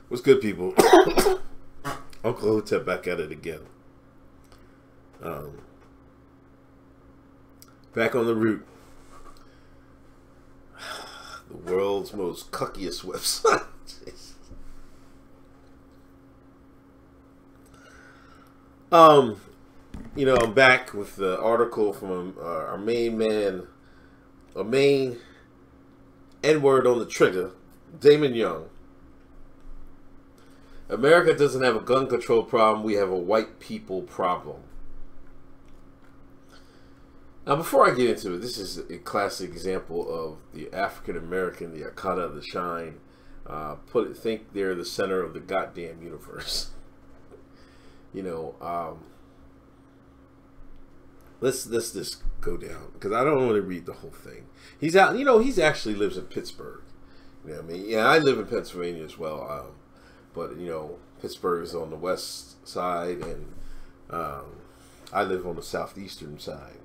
What's good, people? Uncle Hotep back at it again. Back on the route. The world's most cuckiest website. I'm back with the article from our main man, a main N-word on the trigger, Damon Young. America doesn't have a gun control problem. We have a white people problem. Now, before I get into it, this is a classic example of the African American, the caught out of the shine. Think they're the center of the goddamn universe. Let's just go down because I don't want to read the whole thing. He's out. He's actually lives in Pittsburgh. You know what I mean? Yeah, I live in Pennsylvania as well. But Pittsburgh is on the west side, and I live on the southeastern side.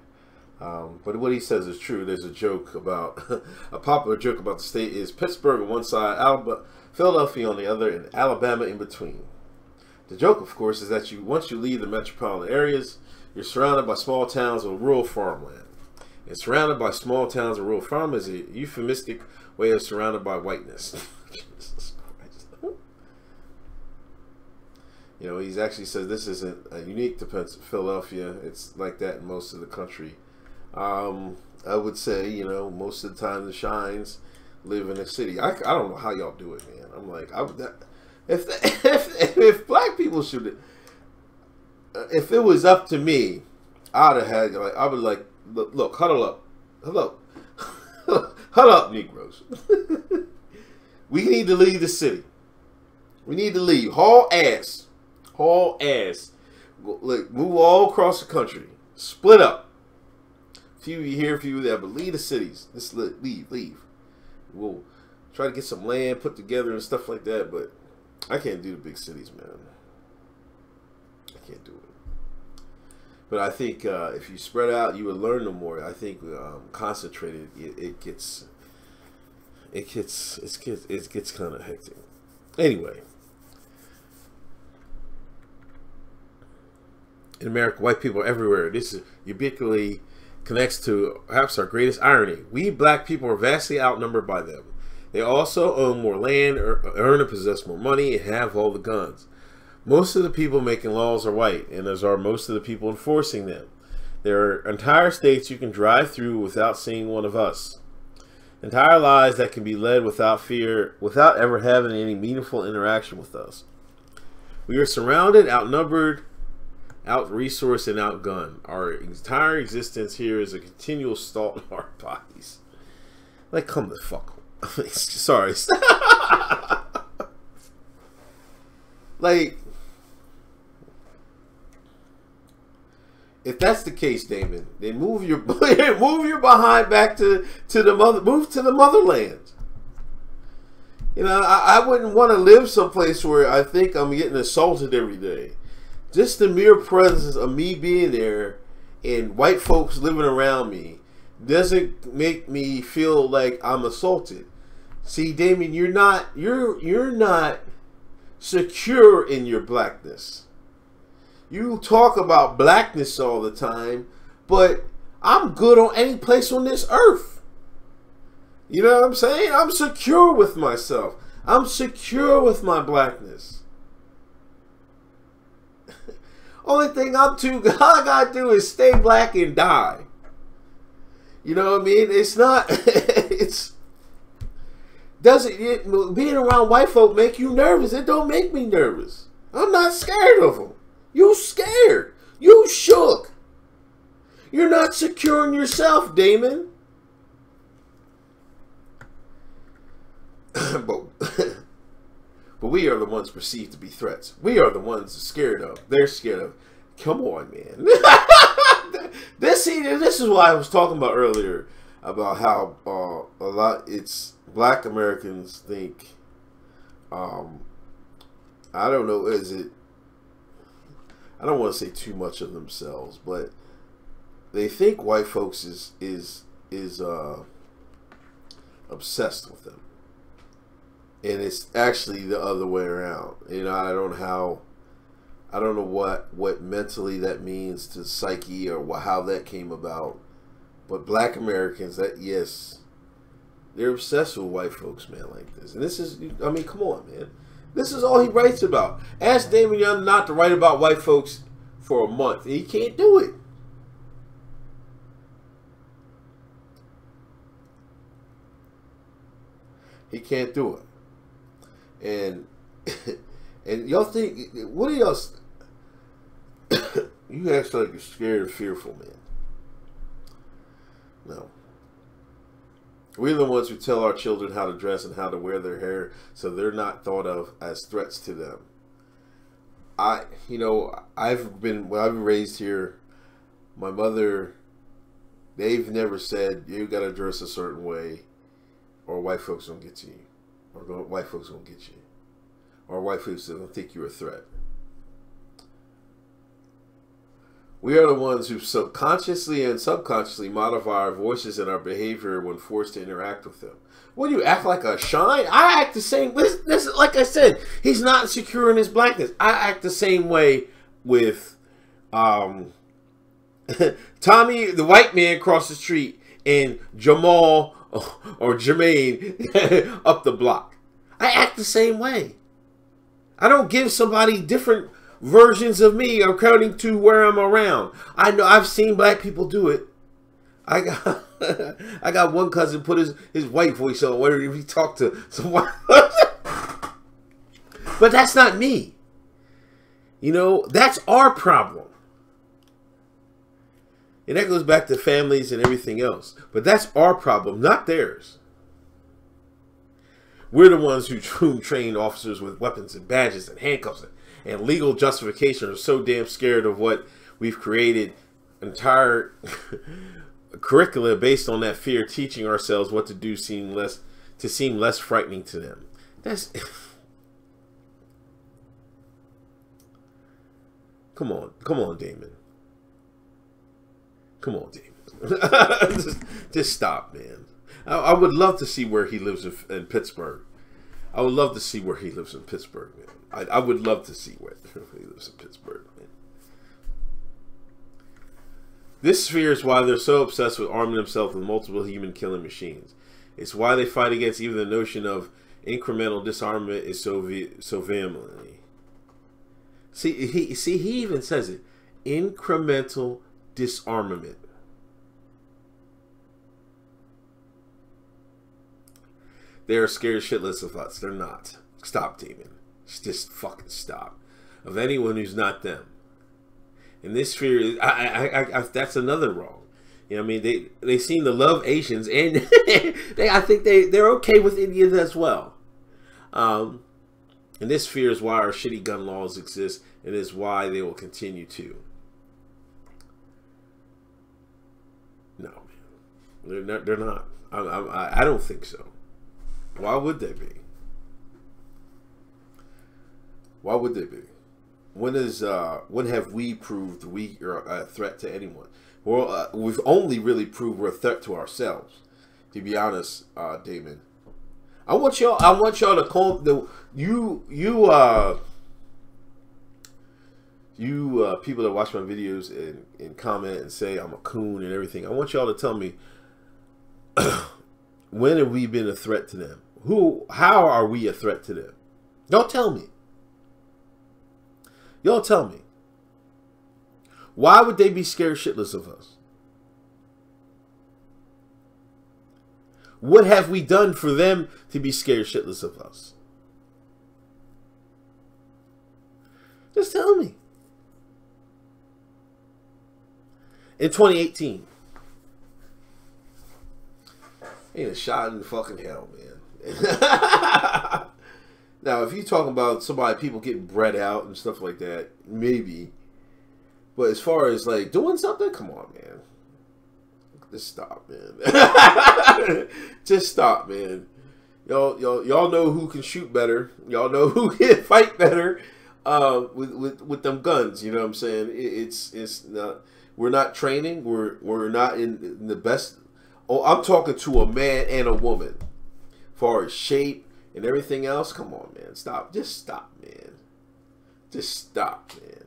But what he says is true. There's a joke about a popular joke about the state is Pittsburgh on one side, Philadelphia on the other, and Alabama in between. The joke, of course, is that once you leave the metropolitan areas, you're surrounded by small towns with rural farmland. And surrounded by small towns and rural farmland is a euphemistic way of surrounded by whiteness. Jesus Christ. He actually says this isn't unique to Philadelphia. It's like that in most of the country. I would say, most of the time the shines live in the city. I don't know how y'all do it, man. I'm like, if black people should, if it was up to me, I'd have had I would look, huddle up, huddle up, Negroes. We need to leave the city. We need to leave. Haul ass, move all across the country, split up. Few of you here, few of you there, but leave the cities. Just leave. We'll try to get some land put together and stuff like that, but I can't do the big cities, man. I can't do it. But I think if you spread out, you would learn no more. I think concentrated, it gets kind of hectic. Anyway, in America, white people are everywhere. This is ubiquitously connects to perhaps our greatest irony. We black people are vastly outnumbered by them. They also own more land, earn and possess more money, and have all the guns. Most of the people making laws are white, and as are most of the people enforcing them. There are entire states you can drive through without seeing one of us. Entire lives that can be led without fear, without ever having any meaningful interaction with us. We are surrounded, outnumbered, out-resourced, and outgunned. Our entire existence here is a continual assault on our bodies. Like, come the fuck on. Sorry. Like, if that's the case, Damon, then move your behind back to the motherland. I wouldn't want to live someplace where I think I'm getting assaulted every day. Just the mere presence of me being there and white folks living around me doesn't make me feel like I'm assaulted. See, Damien, you're not secure in your blackness. You talk about blackness all the time, but I'm good on any place on this earth. You know what I'm saying? I'm secure with myself. I'm secure with my blackness. Only thing all I gotta do is stay black and die. You know what I mean? It's not. Being around white folk make you nervous? It don't make me nervous. I'm not scared of them. You scared. You shook. You're not secure in yourself, Damon. But we are the ones perceived to be threats. We are the ones scared of. They're scared of. Come on, man. This is what I was talking about earlier about how it's black Americans think. I don't know. I don't want to say too much of themselves, but they think white folks is obsessed with them. and it's actually the other way around. You know, I don't know what mentally that means to psyche or how that came about. But black Americans, that yes, they're obsessed with white folks, man, like this. And this is, I mean, come on, man. This is all he writes about. Ask Damon Young not to write about white folks for a month. He can't do it. He can't do it. And and y'all think, what are y'all? You act like you're scared and fearful, man. No. We're the ones who tell our children how to dress and how to wear their hair so they're not thought of as threats to them. You know, I've been raised here. My mother, they've never said you got to dress a certain way or white folks don't get to you, or white folks don't get you, or white folks don't think you're a threat. We are the ones who subconsciously and subconsciously modify our voices and our behavior when forced to interact with them. What do you act like a shine? I act the same. This like I said, he's not secure in his blackness. I act the same way with Tommy, the white man across the street, and Jamal or Jermaine up the block. I act the same way. I don't give somebody different versions of me according to where I'm around. I know I've seen black people do it. I got one cousin put his white voice on whenever he talked to some white but that's not me. You know, that's our problem. And that goes back to families and everything else. But that's our problem, not theirs. We're the ones who train officers with weapons and badges and handcuffs and legal justification are so damn scared of what we've created entire curricula based on that fear, teaching ourselves what to do seem less frightening to them. That's come on, Damon. Come on, Damon. just stop, man. I would love to see where he lives in Pittsburgh. I would love to see where he lives in Pittsburgh, man. I would love to see where he lives in Pittsburgh, man. This fear is why they're so obsessed with arming themselves with multiple human-killing machines. It's why they fight against even the notion of incremental disarmament is so vehemently. See, he even says it. Incremental disarmament. They are scared shitless of us. They're not. Stop, Damon. Just fucking stop. Of anyone who's not them. And this fear, that's another wrong. You know what I mean? They seem to love Asians, and I think they're okay with Indians as well. And this fear is why our shitty gun laws exist, and is why they will continue to. No, man. They're not. I don't think so. Why would they be? Why would they be? When have we proved we are a threat to anyone? Well, we've only really proved we're a threat to ourselves. To be honest, Damon, I want y'all to call you people that watch my videos and comment and say I'm a coon and everything. I want y'all to tell me when have we been a threat to them? How are we a threat to them? Don't tell me. Y'all tell me. Why would they be scared shitless of us? What have we done for them to be scared shitless of us? Just tell me. In 2018. Ain't a shot in the fucking hell, man. Now, if you're talking about people getting bred out and stuff like that, maybe. But as far as like doing something, come on, man. Just stop, man. Just stop, man. Y'all know who can shoot better. Y'all know who can fight better with them guns. You know what I'm saying? It's not. We're not training. We're not in the best. Oh, I'm talking to a man and a woman, as far as shape And everything else, come on, man. Stop. Just stop, man. Just stop, man.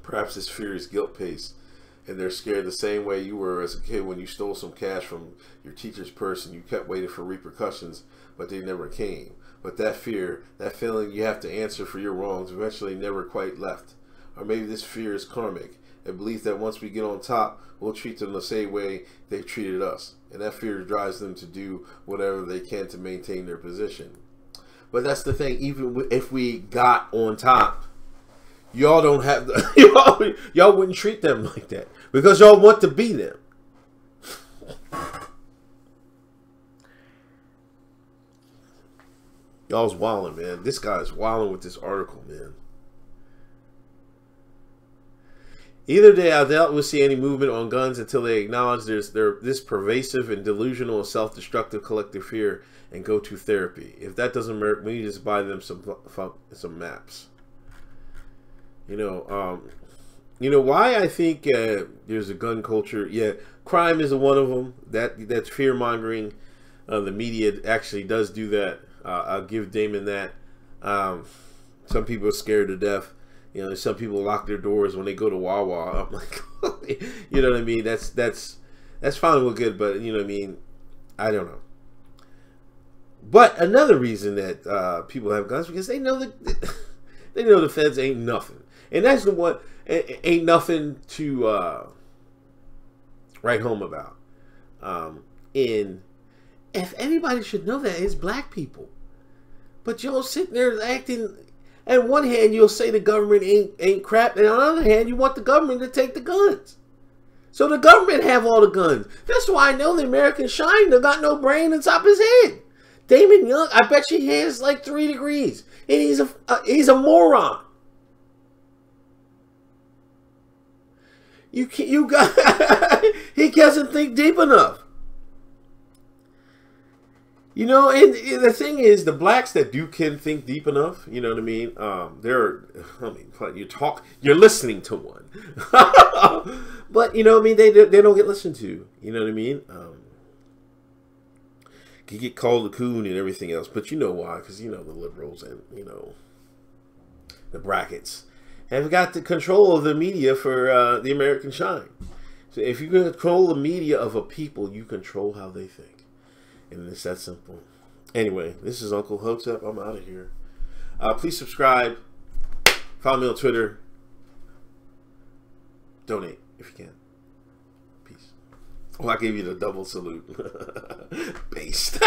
Perhaps this fear is guilt-based, and they're scared the same way you were as a kid when you stole some cash from your teacher's purse and you kept waiting for repercussions, but they never came. But that fear, that feeling you have to answer for your wrongs, eventually never quite left. Or maybe this fear is karmic, a belief that once we get on top, we'll treat them the same way they've treated us. And that fear drives them to do whatever they can to maintain their position. But that's the thing, even if we got on top, y'all don't have the, y'all wouldn't treat them like that because y'all want to be them. Y'all's wilding, man. This guy's wilding with this article, man. Either day, I doubt we'll see any movement on guns until they acknowledge there's this pervasive and delusional and self-destructive collective fear and go to therapy. If that doesn't work, we need to just buy them some maps. You know why I think there's a gun culture. Yeah, crime is one of them. That's fear mongering. The media actually does do that. I'll give Damon that. Some people are scared to death. You know, some people lock their doors when they go to Wawa. I'm like, you know what I mean? That's fine, we're good, but you know what I mean? I don't know. But another reason that people have guns because they know that they know the feds ain't nothing. And that's the one, ain't nothing to write home about. And if anybody should know that, it's black people. But y'all sitting there acting, on one hand you'll say the government ain't crap, and on the other hand you want the government to take the guns. So the government have all the guns. That's why I know the American Shine got no brain inside his head. Damon Young, I bet you he has like 3 degrees. And he's a moron. He doesn't think deep enough. You know, and the thing is, the blacks that can think deep enough, you know what I mean? You're listening to one. But, you know what I mean? They don't get listened to. You know what I mean? Can get called a coon and everything else. But you know why? Because, you know, the liberals and, you know, the brackets have got the control of the media for the American Shine. So if you control the media of a people, you control how they think. And it's that simple. Anyway, this is Uncle Hotep. I'm out of here. Please subscribe. Follow me on Twitter. Donate if you can. Peace. Oh, I gave you the double salute. Based.